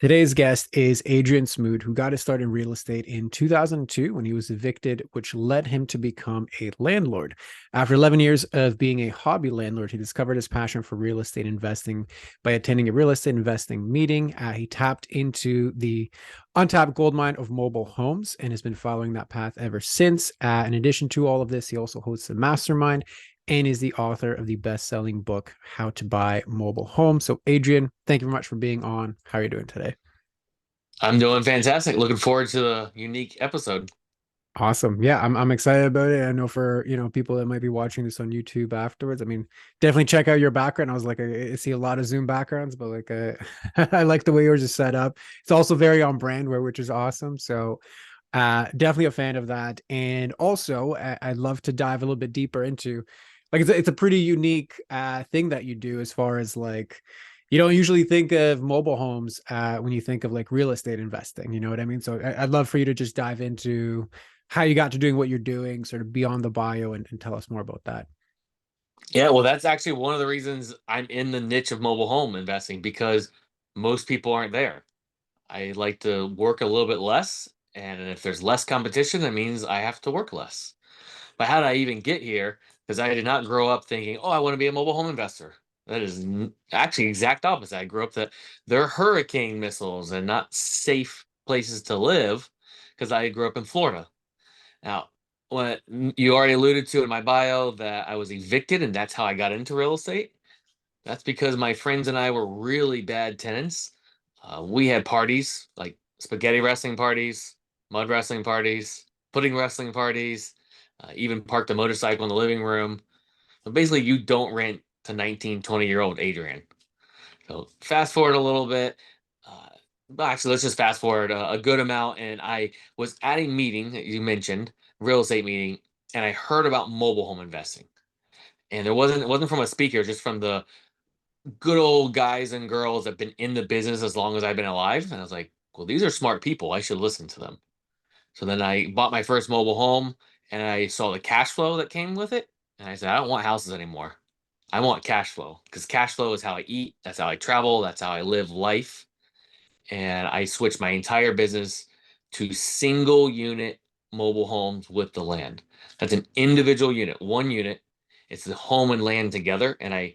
Today's guest is Adrian Smude, who got his start in real estate in 2002 when he was evicted, which led him to become a landlord. After 11 years of being a hobby landlord, he discovered his passion for real estate investing by attending a real estate investing meeting. He tapped into the untapped gold mine of mobile homes and has been following that path ever since. In addition to all of this, he also hosts a mastermind and is the author of the best-selling book, How to Buy Mobile Homes. So, Adrian, thank you very much for being on. How are you doing today? I'm doing fantastic. Looking forward to the unique episode. Awesome. Yeah, I'm excited about it. I know for, people that might be watching this on YouTube afterwards. I mean, definitely check out your background. I was like, I see a lot of Zoom backgrounds, but like I like the way yours is set up. It's also very on brand where which is awesome. So definitely a fan of that. And also I'd love to dive a little bit deeper into like it's a pretty unique thing that you do as far as like you don't usually think of mobile homes when you think of like real estate investing, you know what I mean? So I'd love for you to just dive into how you got to doing what you're doing, sort of beyond the bio, and tell us more about that. Yeah, well, that's actually one of the reasons I'm in the niche of mobile home investing because most people aren't there. I like to work a little bit less, and if there's less competition, that means I have to work less. But how did I even get here? Because I did not grow up thinking, "Oh, I want to be a mobile home investor." That is actually exact opposite. I grew up that they're hurricane missiles and not safe places to live because I grew up in Florida. Now, what you already alluded to in my bio that I was evicted, and that's how I got into real estate. That's because my friends and I were really bad tenants. We had parties like spaghetti wrestling parties, mud wrestling parties, pudding wrestling parties, even parked a motorcycle in the living room. So basically, you don't rent to 19, 20-year-old Adrian. So fast forward a little bit. Uh, well, actually, let's just fast forward a good amount. And I was at a meeting that you mentioned, real estate meeting, and I heard about mobile home investing. And it wasn't from a speaker, just from the good old guys and girls that have been in the business as long as I've been alive. And I was like, well, these are smart people. I should listen to them. So then I bought my first mobile home and I saw the cash flow that came with it. And I said, I don't want houses anymore. I want cash flow because cash flow is how I eat. That's how I travel. That's how I live life. And I switched my entire business to single unit mobile homes with the land. That's an individual unit, one unit. It's the home and land together. And I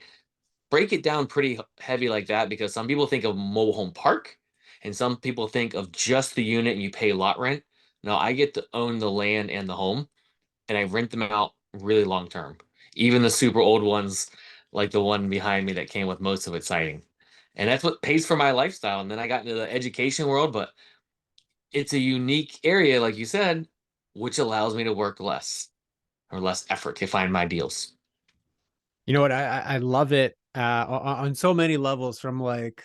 break it down pretty heavy like that because some people think of mobile home park and some people think of just the unit and you pay lot rent. No, I get to own the land and the home and I rent them out really long term. Even the super old ones, like the one behind me that came with most of its siding. And that's what pays for my lifestyle. And then I got into the education world, but it's a unique area, like you said, which allows me to work less or less effort to find my deals. You know what? I love it on so many levels. From like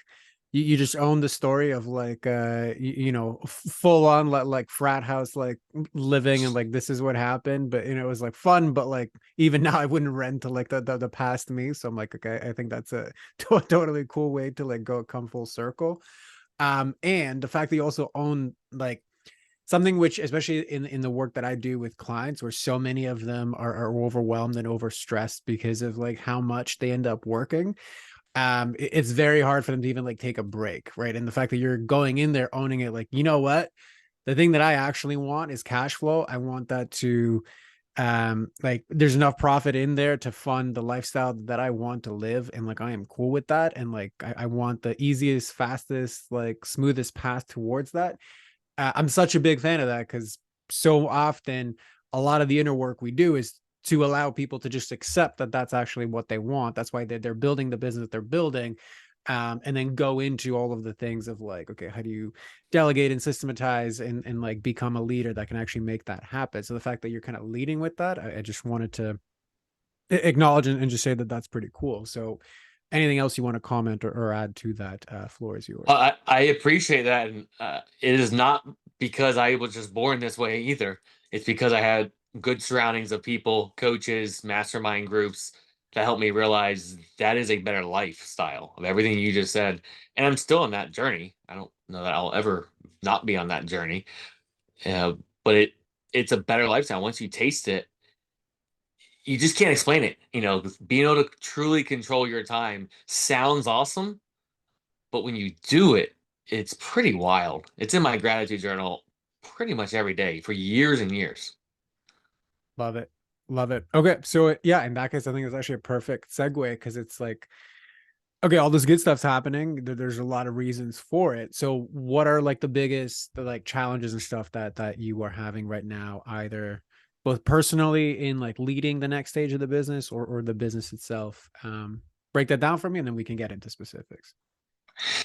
you just own the story of like full on like frat house like living and like this is what happened. But it was like fun. But like even now, I wouldn't rent to like the past me. So I'm like, okay, I think that's a totally cool way to like go come full circle. And the fact that you also own like something which especially in the work that I do with clients where so many of them are overwhelmed and overstressed because of like how much they end up working, it's very hard for them to even like take a break, right? And the fact that you're going in there owning it, like, you know what, the thing that I actually want is cash flow. I want that to like there's enough profit in there to fund the lifestyle that I want to live, and like I am cool with that, and like I want the easiest, fastest, like smoothest path towards that. I'm such a big fan of that because so often a lot of the inner work we do is to allow people to just accept that that's actually what they want. That's why they're building the business they're building. And then go into all of the things of like, okay, how do you delegate and systematize and like become a leader that can actually make that happen? So the fact that you're kind of leading with that, I just wanted to acknowledge and just say that that's pretty cool. So anything else you want to comment or add to that, floor is yours. I appreciate that, and it is not because I was just born this way either. It's because I had good surroundings of people, coaches, mastermind groups that helped me realize that is a better lifestyle of everything you just said. And I'm still on that journey. I don't know that I'll ever not be on that journey, uh, but it's a better lifestyle. Once you taste it, you just can't explain it. Being able to truly control your time sounds awesome, but when you do it It's pretty wild. It's in my gratitude journal pretty much every day for years and years. Love it. Love it. Okay. So yeah, in that case, I think it's actually a perfect segue because it's like, okay, all this good stuff's happening. There's a lot of reasons for it. So what are like the biggest like challenges and stuff that you are having right now, either both personally in like leading the next stage of the business or the business itself? Break that down for me and then we can get into specifics.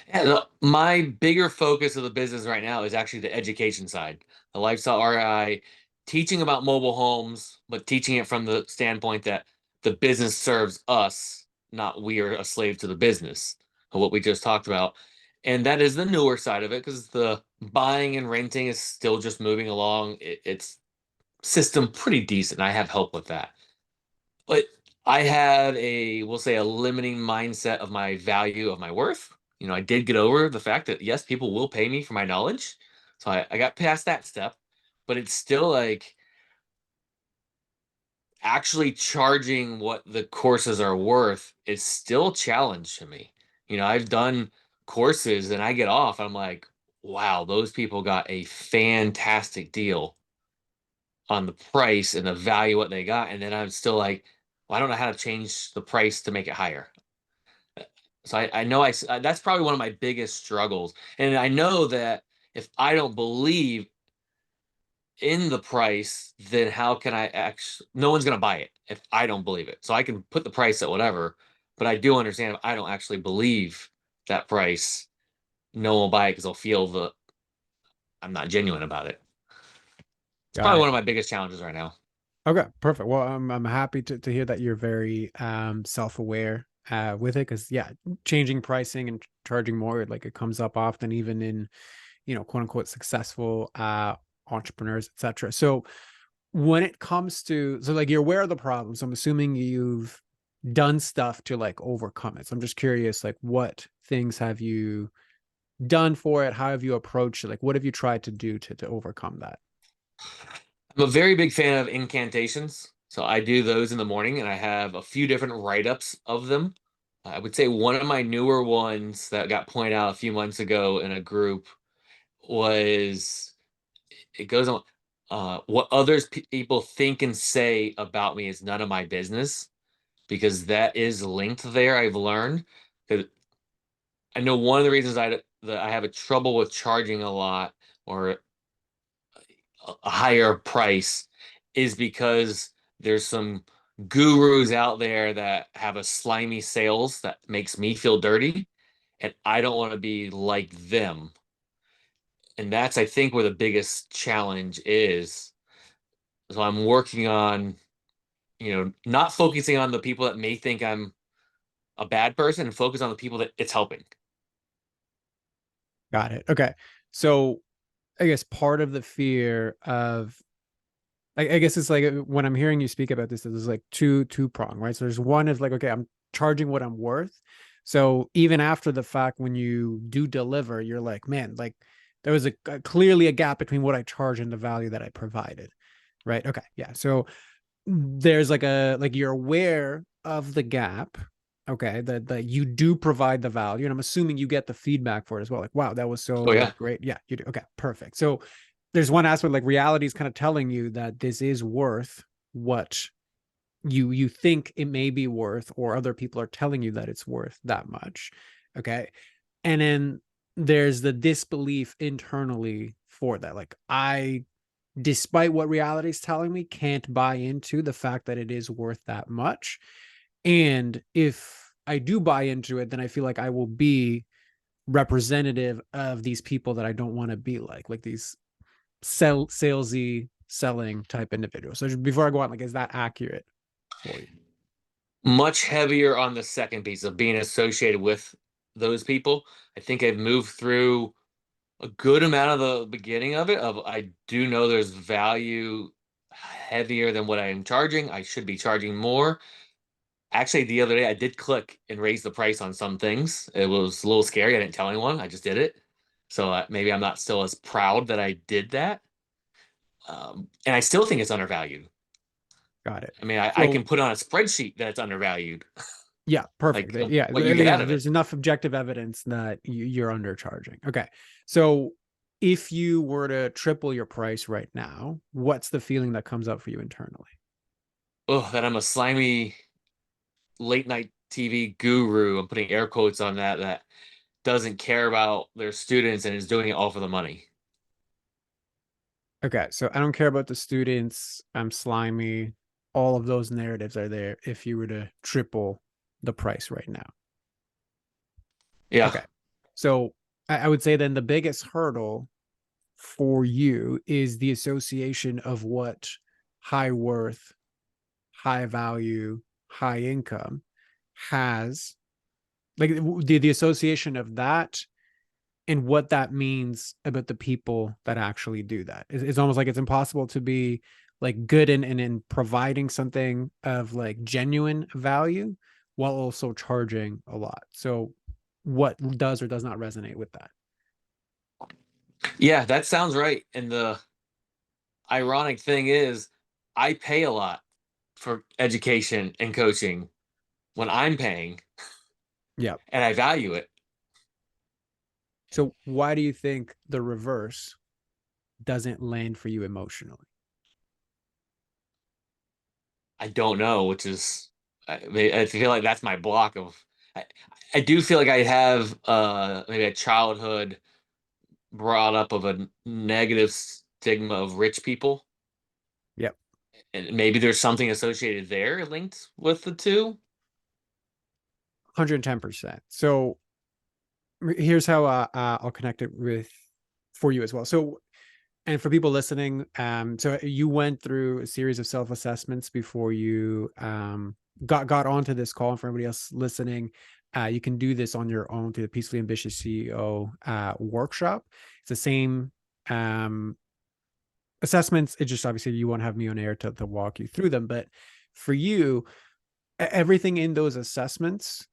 Yeah, my bigger focus of the business right now is actually the education side, the lifestyle RI, teaching about mobile homes, but teaching it from the standpoint that the business serves us, not we are a slave to the business, of what we just talked about. And that is the newer side of it because the buying and renting is still just moving along. It's system pretty decent. I have help with that. But I have we'll say, a limiting mindset of my value of my worth. I did get over the fact that yes, people will pay me for my knowledge. So I got past that step, but it's still like actually charging what the courses are worth is still a challenge to me. I've done courses and I get off, I'm like, wow, those people got a fantastic deal on the price and the value what they got, and then I'm still like, well, I don't know how to change the price to make it higher. So I know that's probably one of my biggest struggles, and I know that if I don't believe in the price, then how can I actually? No one's gonna buy it if I don't believe it. So I can put the price at whatever, but I do understand if I don't actually believe that price, no one will buy it because they'll feel the I'm not genuine about it. It's Got probably it. one of my biggest challenges right now. Okay, perfect. Well, I'm happy to hear that you're very self-aware with it because yeah, changing pricing and charging more like it comes up often even in, quote unquote successful entrepreneurs, etc. So when it comes to so like you're aware of the problem, so I'm assuming you've done stuff to like overcome it. So I'm just curious, like what things have you done for it? How have you approached it? Like what have you tried to do to overcome that? I'm a very big fan of incantations. So I do those in the morning and I have a few different write-ups of them. I would say one of my newer ones that got pointed out a few months ago in a group was it goes on what others people think and say about me is none of my business because that is linked there. I've learned because I know one of the reasons that I have a trouble with charging a lot or a higher price is because there's some gurus out there that have a slimy sales that makes me feel dirty, and I don't want to be like them. And that's, I think, where the biggest challenge is. So I'm working on, not focusing on the people that may think I'm a bad person and focus on the people that it's helping. Got it. Okay. So I guess part of the fear of I guess it's like when I'm hearing you speak about this, there's like two prong, right? So there's one is like, okay, I'm charging what I'm worth. So even after the fact, when you do deliver, you're like, man, like there was clearly a gap between what I charge and the value that I provided, right? Okay, yeah. So there's like you're aware of the gap, okay, that you do provide the value, and I'm assuming you get the feedback for it as well. Like, wow, that was so Oh like yeah. great. Yeah, you do. Okay, perfect. So there's one aspect like reality is kind of telling you that this is worth what you think it may be worth, or other people are telling you that it's worth that much. Okay. And then there's the disbelief internally for that. Like I, despite what reality is telling me, can't buy into the fact that it is worth that much. And if I do buy into it, then I feel like I will be representative of these people that I don't want to be like these salesy selling type individuals. So before I go on, like, is that accurate for you? Much heavier on the second piece of being associated with those people. I think I've moved through a good amount of the beginning of it of I do know there's value heavier than what I am charging. I should be charging more. Actually, the other day I did click and raise the price on some things. It was a little scary. I didn't tell anyone. I just did it. So maybe I'm not still as proud that I did that. And I still think it's undervalued. Got it. I mean, I So can put on a spreadsheet that it's undervalued. Yeah, perfect. like Yeah, what you get out of it. there's enough objective evidence that you're undercharging. Okay. So if you were to triple your price right now, what's the feeling that comes up for you internally? Oh, that I'm a slimy late night TV guru. I'm putting air quotes on that. That doesn't care about their students and is doing it all for the money. Okay, so I don't care about the students. I'm slimy. All of those narratives are there if you were to triple the price right now. Yeah. Okay. So I would say then the biggest hurdle for you is the association of what high worth, high value, high income has, like the association of that and what that means about the people that actually do that. It's almost like it's impossible to be like good in providing something of like genuine value while also charging a lot. So what does or does not resonate with that? Yeah, that sounds right. And the ironic thing is, I pay a lot for education and coaching when I'm paying, Yeah. and I value it. So why do you think the reverse doesn't land for you emotionally? I don't know, which is I feel like that's my block of. I, I do feel like I have maybe a childhood brought up of a negative stigma of rich people, Yep. and maybe there's something associated there linked with the two. 110%. So here's how I'll connect it with for you as well. So, and for people listening, so you went through a series of self assessments before you got onto this call. And for everybody else listening, you can do this on your own through the Peacefully Ambitious CEO workshop. It's the same assessments. It just obviously you won't have me on air to walk you through them, but for you, everything in those assessments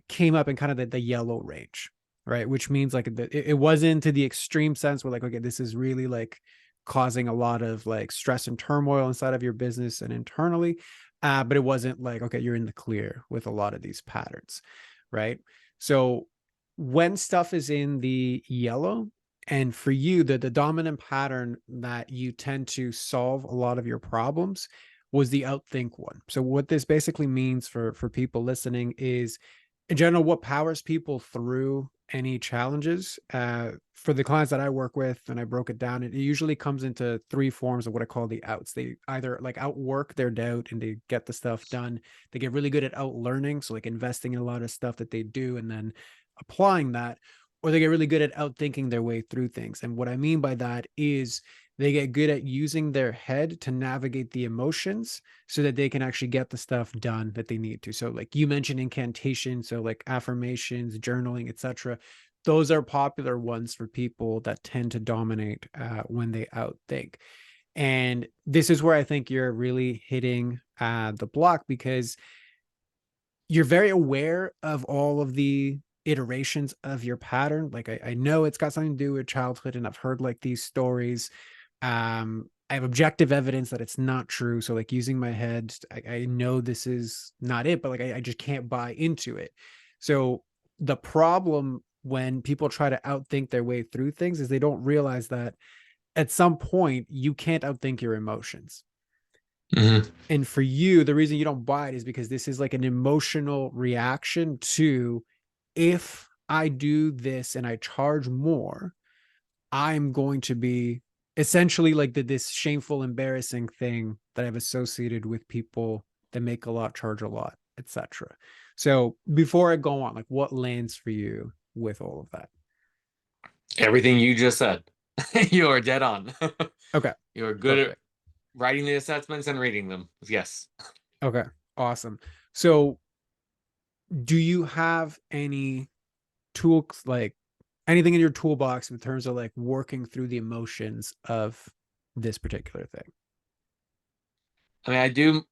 came up in kind of the yellow range, right? Which means like it wasn't to the extreme sense where like, okay, this is really like causing a lot of like stress and turmoil inside of your business and internally. But it wasn't like, okay, you're in the clear with a lot of these patterns, right? So when stuff is in the yellow, and for you, the dominant pattern that you tend to solve a lot of your problems was the outthink one. So what this basically means for people listening is in general what powers people through any challenges. For the clients that I work with, and I broke it down, it usually comes into three forms of what I call the outs. They either like outwork their doubt and they get the stuff done. They get really good at out learning, so like investing in a lot of stuff that they do and then applying that, or they get really good at outthinking their way through things. And what I mean by that is they get good at using their head to navigate the emotions so that they can actually get the stuff done that they need to. So like you mentioned incantation, so like affirmations, journaling, etc. Those are popular ones for people that tend to dominate when they outthink. And this is where I think you're really hitting the block because you're very aware of all of the iterations of your pattern. Like I know it's got something to do with childhood, and I've heard like these stories. I have objective evidence that it's not true. So like using my head, I know this is not it, but like I just can't buy into it. So the problem when people try to outthink their way through things is they don't realize that at some point you can't outthink your emotions. Mhm. And for you, the reason you don't buy it is because this is like an emotional reaction to, if I do this and I charge more, I'm going to be essentially like this shameful, embarrassing thing that I've associated with people that make a lot, charge a lot, etc. So before I go on, like what lands for you with all of that? Everything you just said, you are dead on. Okay, You are good at perfect. writing the assessments and reading them. Yes. Okay, awesome. So do you have any tools, like anything in your toolbox in terms of like working through the emotions of this particular thing? I mean, I do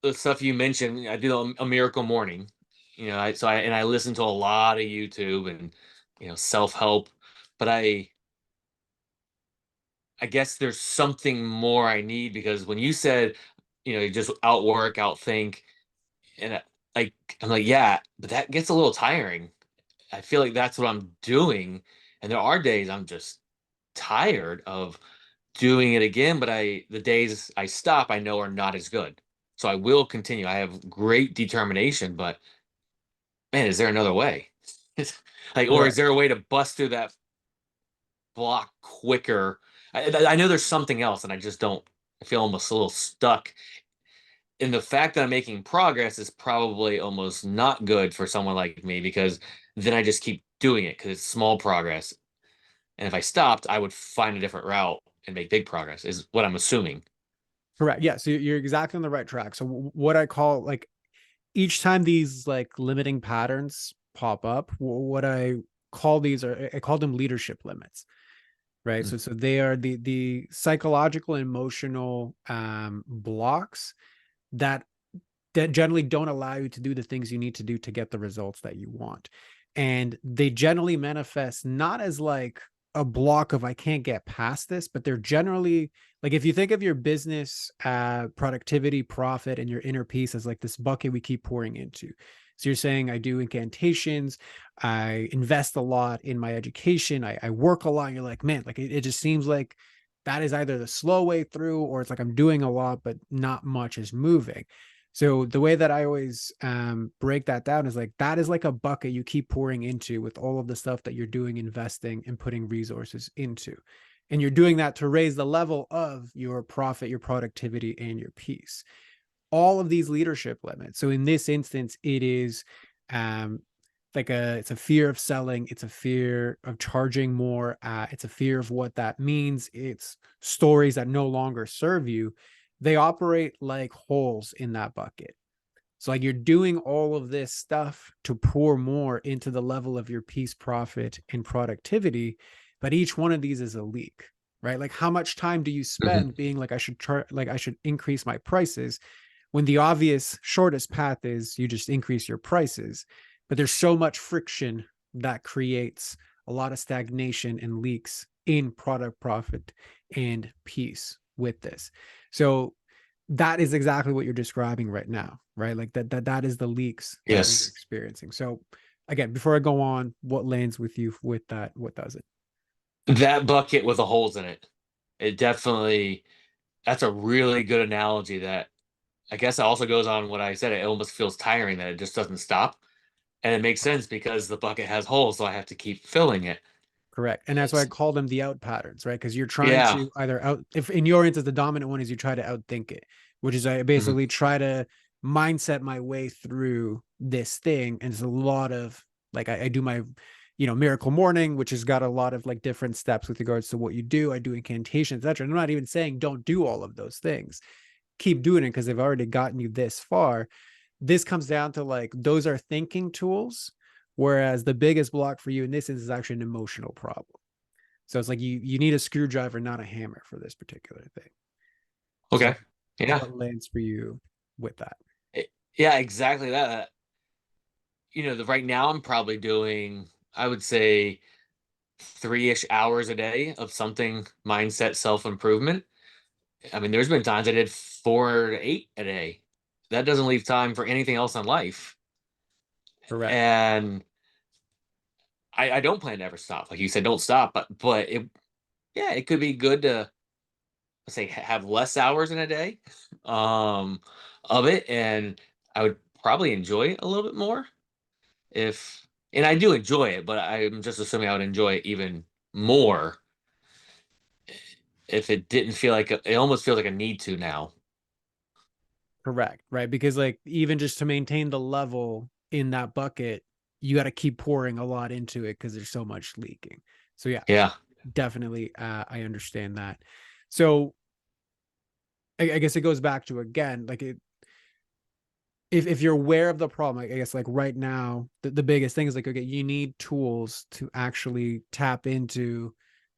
the stuff you mentioned. I do a miracle morning. I listen to a lot of YouTube and self-help, but I guess there's something more I need because when you said, you just outwork, outthink, and like I'm like, yeah, but that gets a little tiring. I feel like that's what I'm doing. And there are days I'm just tired of doing it again, but the days I stop, I know are not as good. So I will continue. I have great determination, but man, is there another way? Like, or is Correct. there a way to bust through that block quicker? I know there's something else, and I just don't. I feel almost a little stuck. And the fact that I'm making progress is probably almost not good for someone like me because then I just keep doing it because it's small progress. And if I stopped, I would find a different route and make big progress, is what I'm assuming. Correct. Yeah. So you're exactly on the right track. So what I call like each time these like limiting patterns pop up, what I call these are I call them leadership limits, right? So they are the psychological and emotional blocks that generally don't allow you to do the things you need to do to get the results that you want. And they generally manifest not as like a block of I can't get past this, but they're generally like if you think of your business productivity, profit, and your inner peace as like this bucket we keep pouring into. So you're saying I do incantations, I invest a lot in my education, I work a lot. You're like, man, like it just seems like that is either the slow way through or it's like I'm doing a lot, but not much is moving. So the way that I always break that down is like that is like a bucket you keep pouring into with all of the stuff that you're doing, investing and putting resources into. And you're doing that to raise the level of your profit, your productivity, and your peace. All of these leadership limits. So in this instance, it is um, like it's a fear of selling, it's a fear of charging more, it's a fear of what that means, it's stories that no longer serve you. They operate like holes in that bucket. So like you're doing all of this stuff to pour more into the level of your peace, profit, and productivity, but each one of these is a leak, right? Like how much time do you Mhm. spend being like I should increase my prices when the obvious shortest path is you just increase your prices, but there's so much friction that creates a lot of stagnation and leaks in product profit and peace with this. So that is exactly what you're describing right now, right? Like that is the leaks that you're Yes. experiencing. So again, before I go on, what lands with you with that? What does it? That bucket with the holes in it. It definitely, that's a really good analogy that I guess it also goes on what I said. It almost feels tiring that it just doesn't stop. And it makes sense because the bucket has holes, so I have to keep filling it. Correct. And that's why I It's, call them the out patterns, right? Because you're trying yeah. to either out, if in your instance, the dominant one is you try to outthink it, which is I Mhm. basically try to mindset my way through this thing. And it's a lot of like, I do my, miracle morning, which has got a lot of like different steps with regards to what you do. I do incantations, etc. And I'm not even saying don't do all of those things. Keep doing it because they've already gotten you this far. This comes down to like, those are thinking tools. Whereas the biggest block for you in this is actually an emotional problem. So it's like you need a screwdriver, not a hammer for this particular thing. Okay. So Yeah. what lands for you with that? Yeah, exactly that. Right now I'm probably doing, I would say, 3-ish hours a day of something mindset self-improvement. I mean, there's been times I did 4 to 8 a day. That doesn't leave time for anything else in life. Correct. And I don't plan to ever stop. Like you said, don't stop. But yeah, it could be good to let's say have less hours in a day um of it, and I would probably enjoy it a little bit more if and I do enjoy it, but I'm just assuming I would enjoy it even more if it didn't feel like it almost feels like a need to now. Correct. Right. Because like even just to maintain the level in that bucket, you got to keep pouring a lot into it because there's so much leaking. So yeah, Yeah. definitely I understand that. So I guess it goes back to again, like if you're aware of the problem, I guess like right now, the biggest thing is like, okay, you need tools to actually tap into,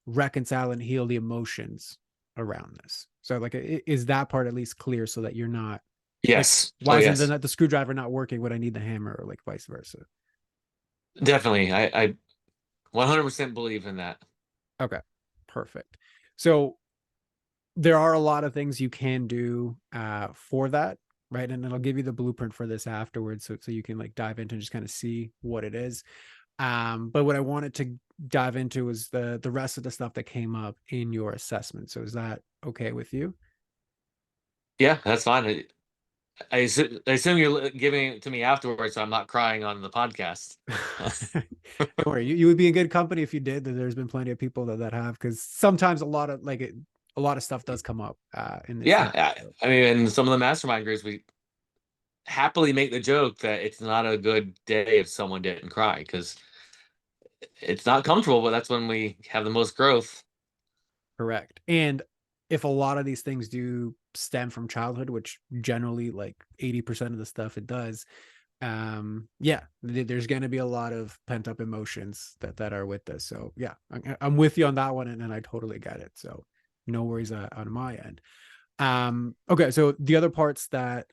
reconcile and heal the emotions around this. So like, is that part at least clear so that you're not like, Yes. Oh why isn't yes. the screwdriver not working when I need the hammer or like vice versa? Definitely. I 100% believe in that. Okay, perfect. So there are a lot of things you can do for that. right? And it'll give you the blueprint for this afterwards, so you can like dive into and just kind of see what it is. But what I wanted to dive into was the rest of the stuff that came up in your assessment. So is that okay with you? Yeah, that's fine. I assume you're giving it to me afterwards, so I'm not crying on the podcast. Don't worry, you would be in good company if you did. There's been plenty of people that have, because sometimes a lot of stuff does come up in this Yeah, area. So, I mean, in some of the mastermind groups, we happily make the joke that it's not a good day if someone didn't cry because it's not comfortable, but that's when we have the most growth. correct. And if a lot of these things do stem from childhood, which generally like 80% of the stuff it does, yeah, there's going to be a lot of pent up emotions that are with this. So yeah, I'm with you on that one, and I totally get it. So no worries on my end. Okay, so the other parts that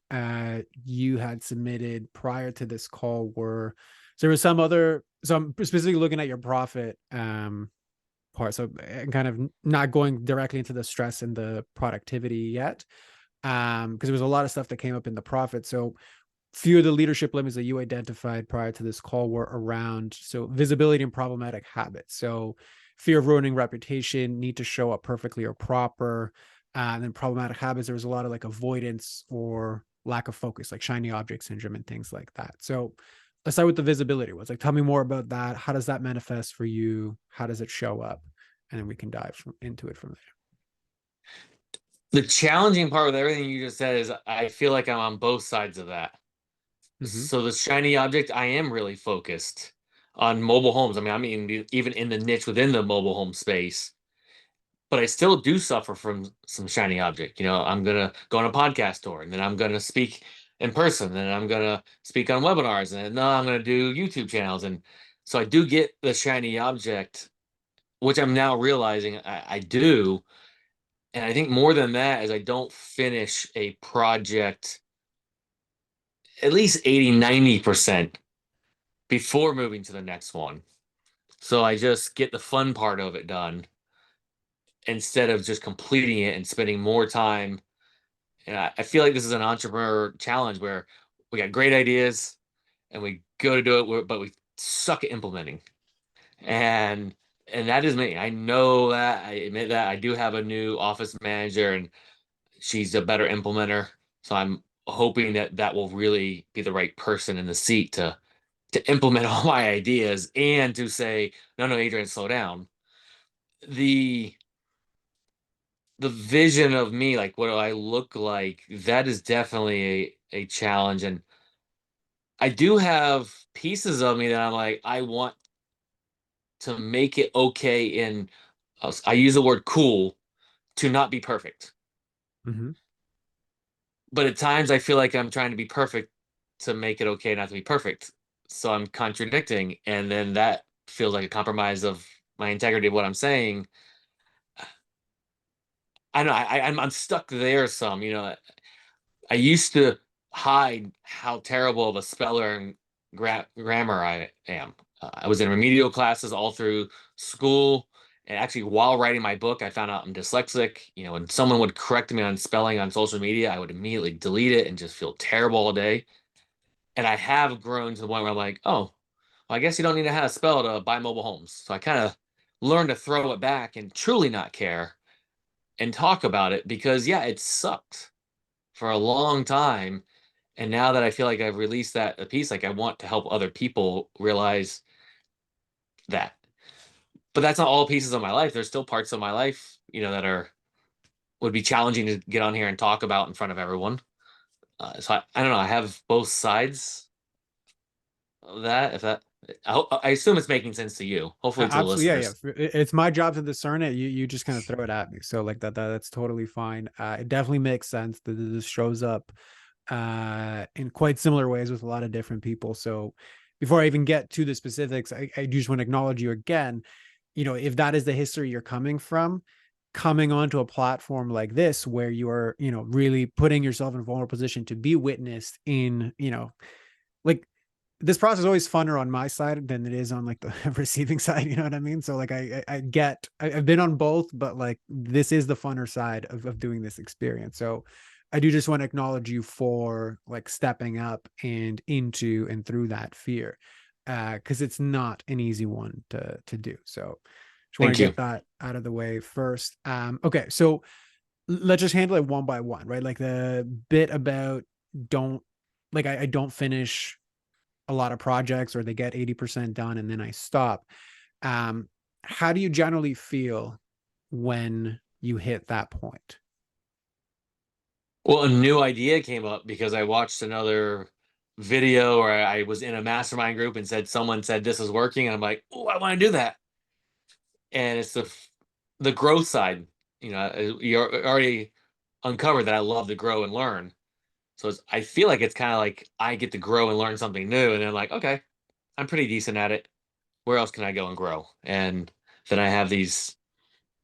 you had submitted prior to this call were, so there was so I'm specifically looking at your profit part, so and kind of not going directly into the stress and the productivity yet, because there was a lot of stuff that came up in the profit. So few of the leadership limits that you identified prior to this call were around, so visibility and problematic habits. So fear of ruining reputation, need to show up perfectly or proper. And then problematic habits, there was a lot of like avoidance or lack of focus, like shiny object syndrome and things like that. So let's start with the visibility ones. Like, tell me more about that. How does that manifest for you? How does it show up? And then we can dive into it from The challenging part with everything you just said is I feel like I'm on both sides of that. there. So the shiny object, I am really focused on mobile homes. I mean, even in the niche within the mobile home space, but I still do suffer from some shiny object. I'm gonna go on a podcast tour, and then I'm gonna speak in person, and then I'm gonna speak on webinars, and then no, I'm gonna do YouTube channels, and so I do get the shiny object, which I'm now realizing I do. And I think more than that is I don't finish a project at least 80, 90% before moving to the next one. So I just get the fun part of it done instead of just completing it and spending more time. And I feel like this is an entrepreneur challenge where we got great ideas and we go to do it, but we suck at implementing. And and that is me. I know that. I admit that. I do have a new office manager, and she's a better implementer. So I'm hoping that that will really be the right person in the seat to implement all my ideas and to say, no, no, Adrian, slow down. The the vision of me, like what do I look like, that is definitely a challenge. And I do have pieces of me that I'm like, I want to make it okay in, I use the word cool, to not be perfect. Mm-hmm. But at times I feel like I'm trying to be perfect to make it okay not to be perfect. So I'm contradicting, and then that feels like a compromise of my integrity of what I'm saying. I know I'm stuck there some. I used to hide how terrible of a speller and grammar I am. I was in remedial classes all through school. And actually, while writing my book, I found out I'm dyslexic. When someone would correct me on spelling on social media, I would immediately delete it and just feel terrible all day. And I have grown to the point where I'm like, oh, well, I guess you don't need to know how to spell to buy mobile homes. So I kind of learned to throw it back and truly not care and talk about it because, yeah, it sucked for a long time. And now that I feel like I've released that a piece, like I want to help other people realize that. But that's not all pieces of my life. There's still parts of my life, that are would be challenging to get on here and talk about in front of everyone. So I don't know. I have both sides of that. If that, I assume it's making sense to you. Hopefully to the Absolutely, yeah, listeners. yeah. It's my job to discern it. You just kind of throw it at me. So like that's totally fine. It definitely makes sense that this shows up in quite similar ways with a lot of different people. So before I even get to the specifics, I just want to acknowledge you again. If that is the history you're coming onto a platform like this where you are, really putting yourself in a vulnerable position to be witnessed in, like this process is always funner on my side than it is on like the receiving side. You know what I mean? So like I've been on both, but like this is the funner side of doing this experience. So I do just want to acknowledge you for like stepping up and into and through that fear, because it's not an easy one to do. So just want to Thank you. get that out of the way first. Okay, so let's just handle it one by one, right? Like the bit about don't like I don't finish a lot of projects or they get 80% done and then I stop. Um, how do you generally feel when you hit that point? Well, a new idea came up because I watched another video, or I was in a mastermind group and said someone said this is working, and I'm like, oh, I want to do that. And it's the growth side. You already uncovered that I love to grow and learn. So I feel like it's kind of like I get to grow and learn something new, and then like, okay, I'm pretty decent at it. Where else can I go and grow? And then I have these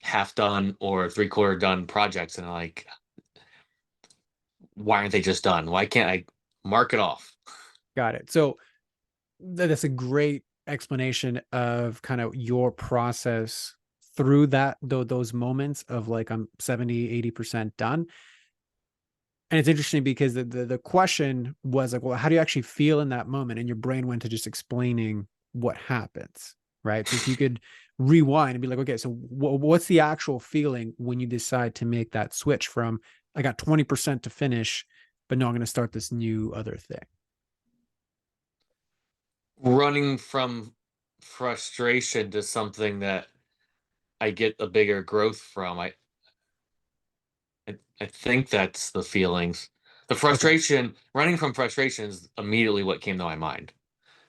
half done or three-quarter done projects, and I'm like, why aren't they just done? Why can't I mark it off? Got it. So that's a great explanation of kind of your process through that those moments of like I'm 70, 80% done. And it's interesting because the question was like, well, how do you actually feel in that moment? And your brain went to just explaining what happens, right? So if you could rewind and be like, okay, so what's the actual feeling when you decide to make that switch from I got 20% to finish, but no, I'm going to start this new other thing. Running from frustration to something that I get a bigger growth from. I think that's the feelings. The Okay. frustration, running from frustration is immediately what came to my mind.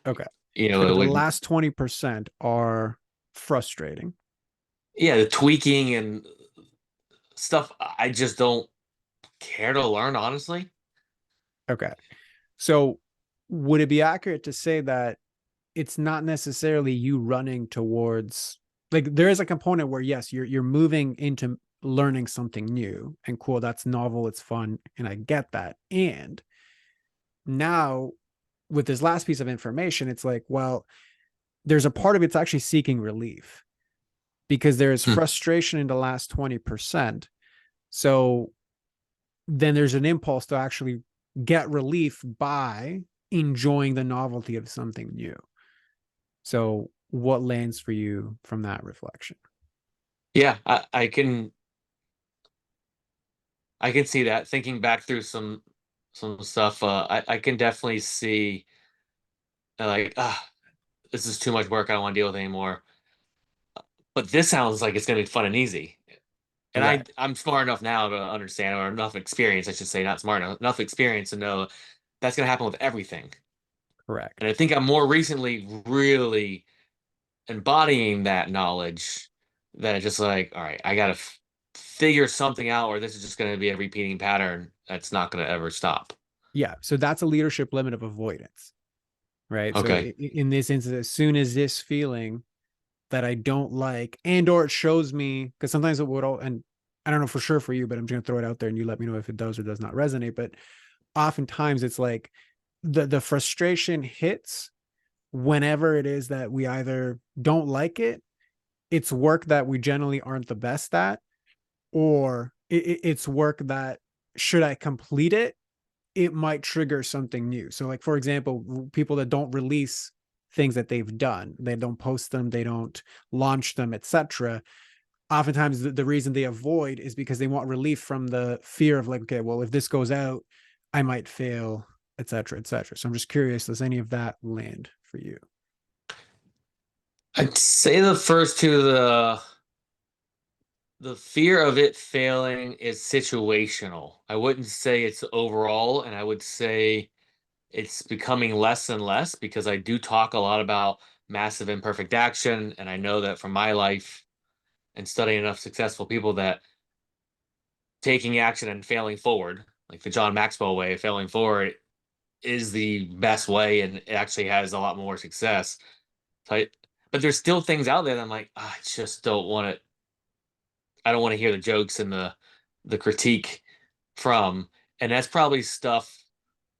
Okay. So It the would, last 20% are frustrating. yeah, the tweaking and stuff I just don't care to learn, honestly. Okay. So would it be accurate to say that it's not necessarily you running towards like there is a component where yes, you're moving into learning something new and cool, that's novel, it's fun, and I get that. And now with this last piece of information, it's like, well, there's a part of it's actually seeking relief because there is Hmm. frustration in the last 20%. So then there's an impulse to actually get relief by enjoying the novelty of something new. So, what lands for you from that reflection? Yeah, I can see that. Thinking back through some stuff, I can definitely see like, this is too much work. I don't want to deal with it anymore. But this sounds like it's going to be fun and easy. And Right. I'm smart enough now to understand, or enough experience, I should say, not smart enough experience to know that's going to happen with everything. And Correct. I think I'm more recently really embodying that knowledge that it's just like, all right, I got to figure something out, or this is just going to be a repeating pattern that's not going to ever stop. Yeah. So that's a leadership limit of avoidance, right? So Okay. in this instance, as soon as this feeling that I don't like, and or it shows me, because sometimes it would all, and I don't know for sure for you, but I'm just gonna throw it out there and you let me know if it does or does not resonate. But oftentimes it's like the frustration hits whenever it is that we either don't like it, it's work that we generally aren't the best at, or it's work that should I complete it, it might trigger something new. So, like for example, people that don't release things that they've done, they don't post them, they don't launch them, etc. Oftentimes, the reason they avoid is because they want relief from the fear of like, okay, well, if this goes out, I might fail, etc., etc. So, I'm just curious, does any of that land for you? I'd say the first two, the fear of it failing is situational. I wouldn't say it's overall, and I would say it's becoming less and less because I do talk a lot about massive imperfect action, and I know that from my life and studying enough successful people that taking action and failing forward, like the John Maxwell way of failing forward, is the best way, and it actually has a lot more success. So but there's still things out there that I'm like, I just don't want it. I don't want to hear the jokes and the critique from, and that's probably stuff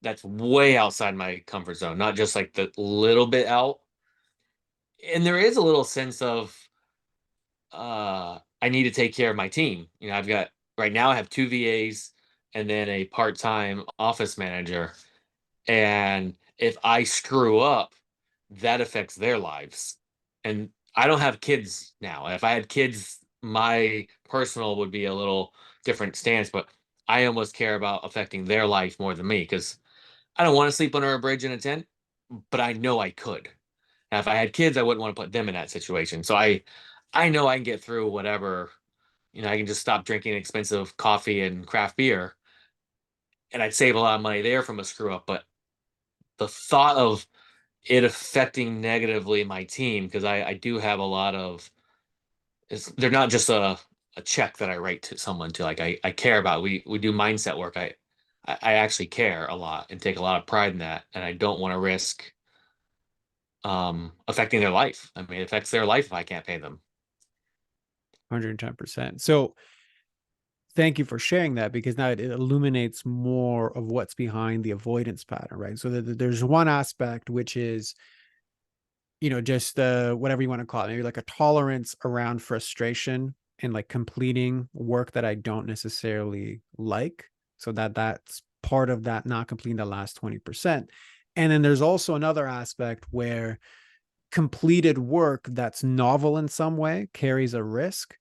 that's way outside my comfort zone, not just like the little bit out. And there is a little sense of I need to take care of my team. I've got right now I have two VAs. and then a part-time office manager. And if I screw up, that affects their lives. And I don't have kids now. If I had kids, my personal would be a little different stance, but I almost care about affecting their life more than me because I don't want to sleep under a bridge in a tent, but I know I could. Now, if I had kids, I wouldn't want to put them in that situation. So I know I can get through whatever. I can just stop drinking expensive coffee and craft beer, and I'd save a lot of money there from a screw up. But the thought of it affecting negatively my team, because I do have a lot of, they're not just a check that I write to someone to, like I care about. We do mindset work. I actually care a lot and take a lot of pride in that, and I don't want to risk affecting their life. I mean, it affects their life if I can't pay them. 110%. So thank you for sharing that, because now it illuminates more of what's behind the avoidance pattern, right? So there's one aspect, which is, just whatever you want to call it, maybe like a tolerance around frustration and like completing work that I don't necessarily like. So that's part of that, not completing the last 20%. And then there's also another aspect where completed work that's novel in some way carries a risk,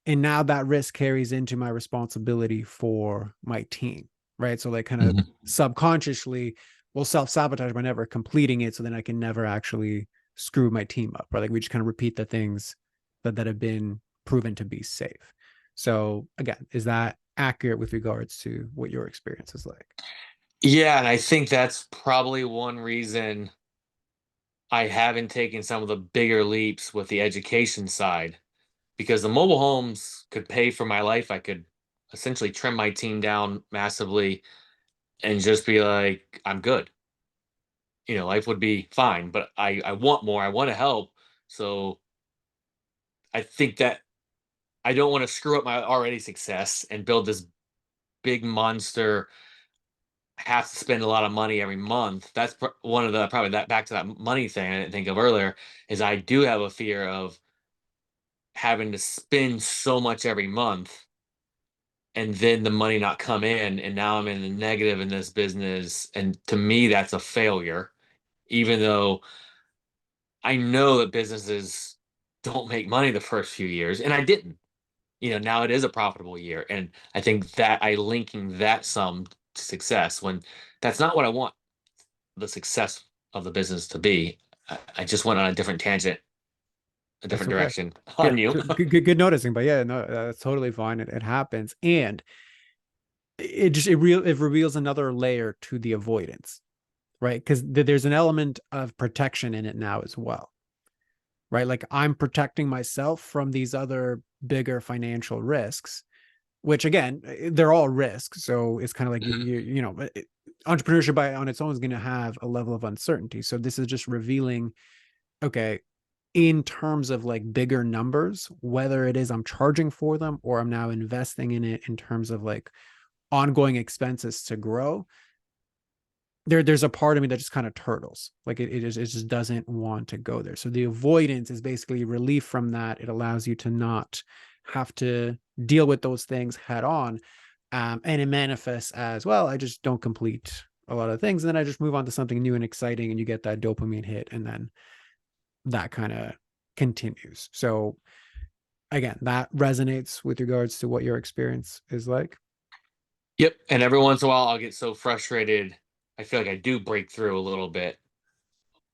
and now that risk carries into my responsibility for my team, right? So like kind of Mhm. subconsciously will self-sabotage by never completing it, so then I can never actually screw my team up, right? Like we just kind of repeat the things that have been proven to be safe. So again, is that accurate with regards to what your experience is like? Yeah, and I think that's probably one reason I haven't taken some of the bigger leaps with the education side, because the mobile homes could pay for my life. I could essentially trim my team down massively and just be like, I'm good. Life would be fine, but I want more. I want to help. So I think that I don't want to screw up my already success and build this big monster, have to spend a lot of money every month. That's one of the, probably, that back to that money thing I didn't think of earlier, is I do have a fear of having to spend so much every month and then the money not come in, and now I'm in the negative in this business, and to me that's a failure, even though I know that businesses don't make money the first few years, and I didn't. Now it is a profitable year, and I think that I linking that sum to success, when that's not what I want the success of the business to be. I just went on a different tangent, a That's different okay. direction Yeah, on you. good noticing. But yeah, no, that's totally fine. It happens. And it reveals another layer to the avoidance, right? Because there's an element of protection in it now as well, right? Like I'm protecting myself from these other bigger financial risks, which again, they're all risks. So it's kind of like entrepreneurship by on its own is going to have a level of uncertainty. So this is just revealing, okay, in terms of like bigger numbers, whether it is I'm charging for them or I'm now investing in it in terms of like ongoing expenses to grow, there's a part of me that just kind of turtles, like it just doesn't want to go there. So the avoidance is basically relief from that. It allows you to not have to deal with those things head on. And it manifests as, well, I just don't complete a lot of things, and then I just move on to something new and exciting, and you get that dopamine hit, and then that kind of continues. So again, that resonates with regards to what your experience is like. Yep. And every once in a while, I'll get so frustrated, I feel like I do break through a little bit,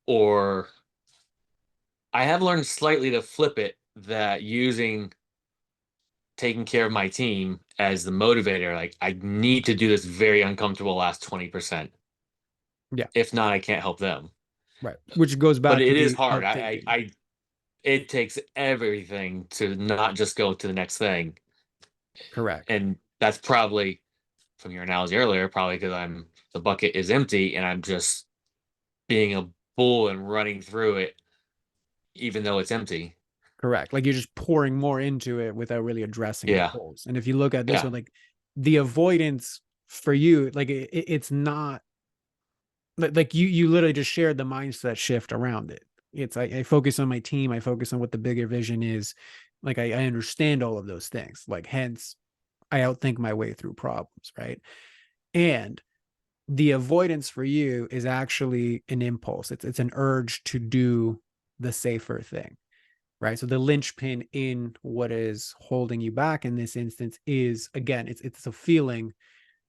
or I have learned slightly to flip it, that using taking care of my team as the motivator, like I need to do this very uncomfortable last 20%. Yeah, If not, I can't help them. right. Which goes But back to it is the hard. thinking. It takes everything to not just go to the next thing. Correct. And that's probably, from your analogy earlier, probably because the bucket is empty and I'm just being a bull and running through it, even though it's empty. Correct. Like you're just pouring more into it without really addressing the Yeah. holes. And if you look at this Yeah. one, like the avoidance for you, like it's not like you literally just shared the mindset shift around it. It's I focus on my team, I focus on what the bigger vision is. Like I understand all of those things. Like hence I outthink my way through problems, right? And the avoidance for you is actually an impulse. It's an urge to do the safer thing, right? So the linchpin in what is holding you back in this instance is, again, it's a feeling,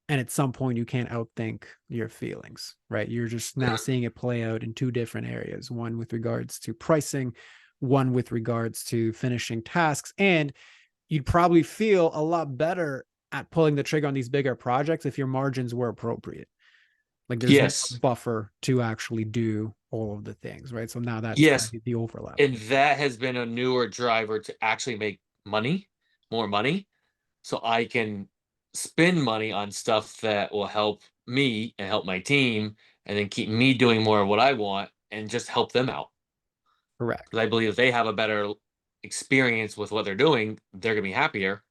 and at some point you can't outthink your feelings, right? You're just now seeing it play out in two different areas, one with regards to pricing, one with regards to finishing tasks. And you'd probably feel a lot better at pulling the trigger on these bigger projects if your margins were appropriate. Like there's more Yes. buffer to actually do all of the things, right? So now that's kind Yes. of the overlap. And that has been a newer driver to actually make money, more money, so I can spend money on stuff that will help me and help my team, and then keep me doing more of what I want and just help them out. Correct. Because I believe if they have a better experience with what they're doing, they're going to be happier,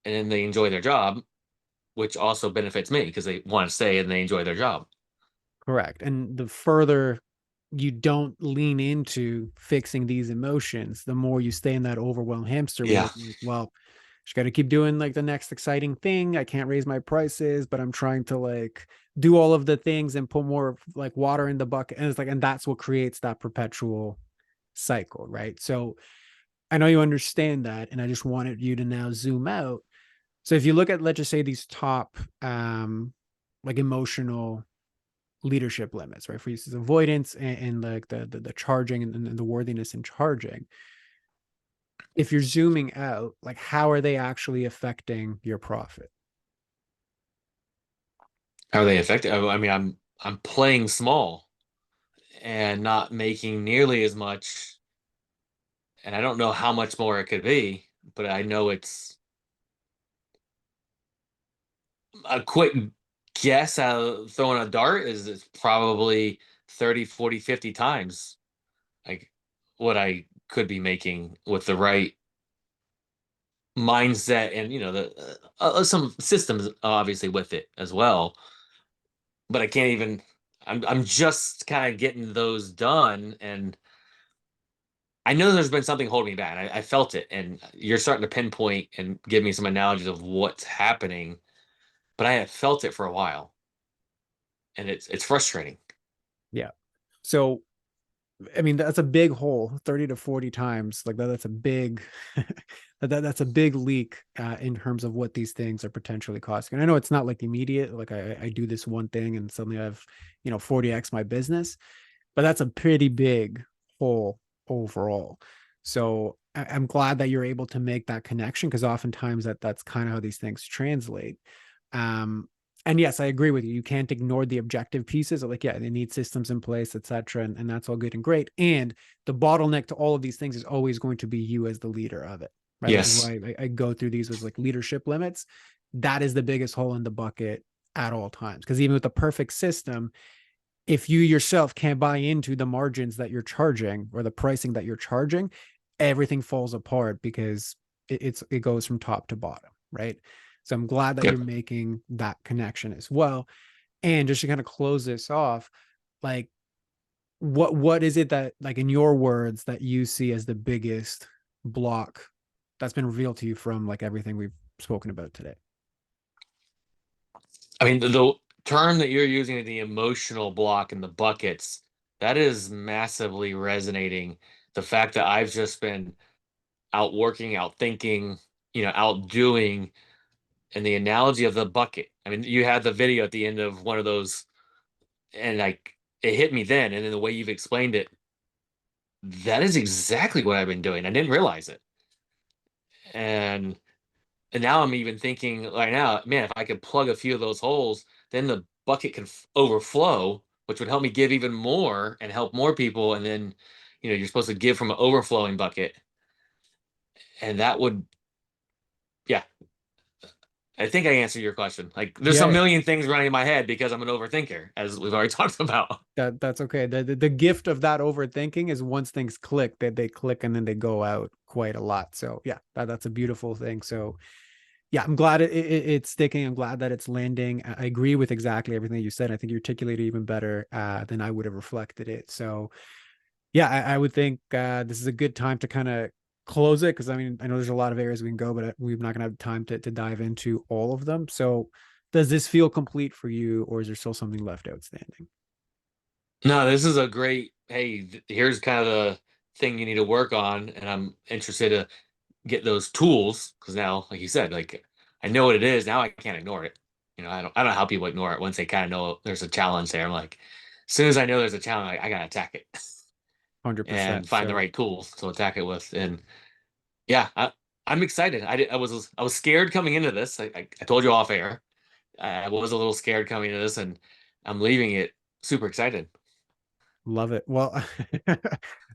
and then they enjoy their job, which also benefits me because they want to stay and they enjoy their job. Correct. And the further you don't lean into fixing these emotions, the more you stay in that overwhelmed hamster wheel. Yeah. Like, well, just got to keep doing like the next exciting thing. I can't raise my prices, but I'm trying to like do all of the things and put more like water in the bucket. And it's like, and that's what creates that perpetual cycle, right? So I know you understand that. And I just wanted you to now zoom out. So if you look at, let's just say, these top like emotional leadership limits, right? For instance, avoidance and like the charging and the worthiness in charging. If you're zooming out, like how are they actually affecting your profit? How are they effective? I mean, I'm playing small and not making nearly as much, and I don't know how much more it could be, but I know it's a quick guess. Throwing a dart is it's probably 30, 40, 50 times like what I could be making with the right mindset and some systems obviously with it as well. But I can't even. I'm just kind of getting those done, and I know there's been something holding me back. I felt it, and you're starting to pinpoint and give me some analogies of what's happening. But I have felt it for a while, and it's frustrating. Yeah. So I mean, that's a big hole, 30 to 40 times. Like that's a big that's a big leak in terms of what these things are potentially costing. And I know it's not like immediate, like I do this one thing and suddenly I have, 40x my business, but that's a pretty big hole overall. So I'm glad that you're able to make that connection, because oftentimes that's kind of how these things translate. Um, and yes, I agree with you. You can't ignore the objective pieces. Like, yeah, they need systems in place, etc., and that's all good and great. And the bottleneck to all of these things is always going to be you as the leader of it, right? Which is Yes. why I go through these with like leadership limits. That is the biggest hole in the bucket at all times. Because even with the perfect system, if you yourself can't buy into the margins that you're charging or the pricing that you're charging, everything falls apart because it goes from top to bottom, right? So I'm glad that you're Yep. making that connection as well. And just to kind of close this off, like what is it that, like, in your words, that you see as the biggest block that's been revealed to you from like everything we've spoken about today? I mean, the term that you're using, the emotional block in the buckets, that is massively resonating. The fact that I've just been out working, out thinking, out doing, and the analogy of the bucket. I mean, you had the video at the end of one of those, and like it hit me then, and then the way you've explained it, that is exactly what I've been doing. I didn't realize it, and now I'm even thinking right now, man, if I could plug a few of those holes, then the bucket can overflow, which would help me give even more and help more people. And then, you're supposed to give from an overflowing bucket, and that would, yeah. I think I answered your question. Like, there's a Yeah, million things running in my head because I'm an overthinker, as we've already talked about. that's okay. The gift of that overthinking is once things click, that they click and then they go out quite a lot. So yeah, that's a beautiful thing. So yeah, I'm glad it's sticking. I'm glad that it's landing. I agree with exactly everything you said. I think you articulated even better than I would have reflected it. So yeah, I would think this is a good time to kind of close it, because I mean, I know there's a lot of areas we can go, but we're not gonna have time to dive into all of them. So does this feel complete for you, or is there still something left outstanding? No, this is a great, hey, here's kind of the thing you need to work on. And I'm interested to get those tools because now, like you said, like I know what it is. Now I can't ignore it. I don't know how people ignore it once they kind of know there's a challenge there. I'm like, as soon as I know there's a challenge, I gotta attack it 100%. and find the So right tools to attack it with. And yeah, I'm excited. I was scared coming into this. I told you off air. I was a little scared coming into this, and I'm leaving it super excited. love it. Well,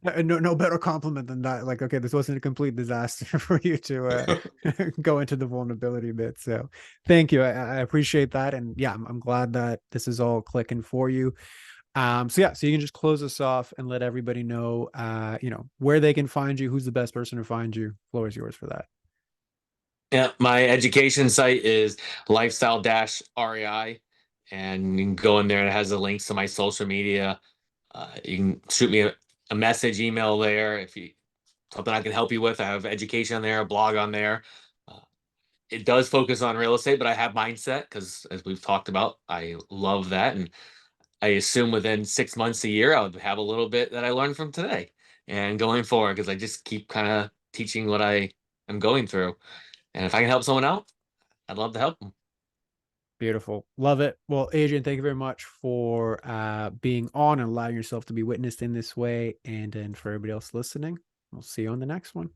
no better compliment than that. Like, okay, this wasn't a complete disaster for you to go into the vulnerability bit. So thank you. I appreciate that. And yeah, I'm glad that this is all clicking for you. So yeah, so you can just close us off and let everybody know, where they can find you, who's the best person to find you. Floor is yours for that. Yeah, my education site is lifestyle-rei, and you can go in there. It has the links to my social media. You can shoot me a message, email there if you something I can help you with. I have education on there, a blog on there. Uh, it does focus on real estate, but I have mindset because, as we've talked about, I love that, and I assume within 6 months, a year, I would have a little bit that I learned from today and going forward because I just keep kind of teaching what I am going through. And if I can help someone out, I'd love to help them. Beautiful. Love it. Well, Adrian, thank you very much for being on and allowing yourself to be witnessed in this way. And then for everybody else listening, we'll see you on the next one.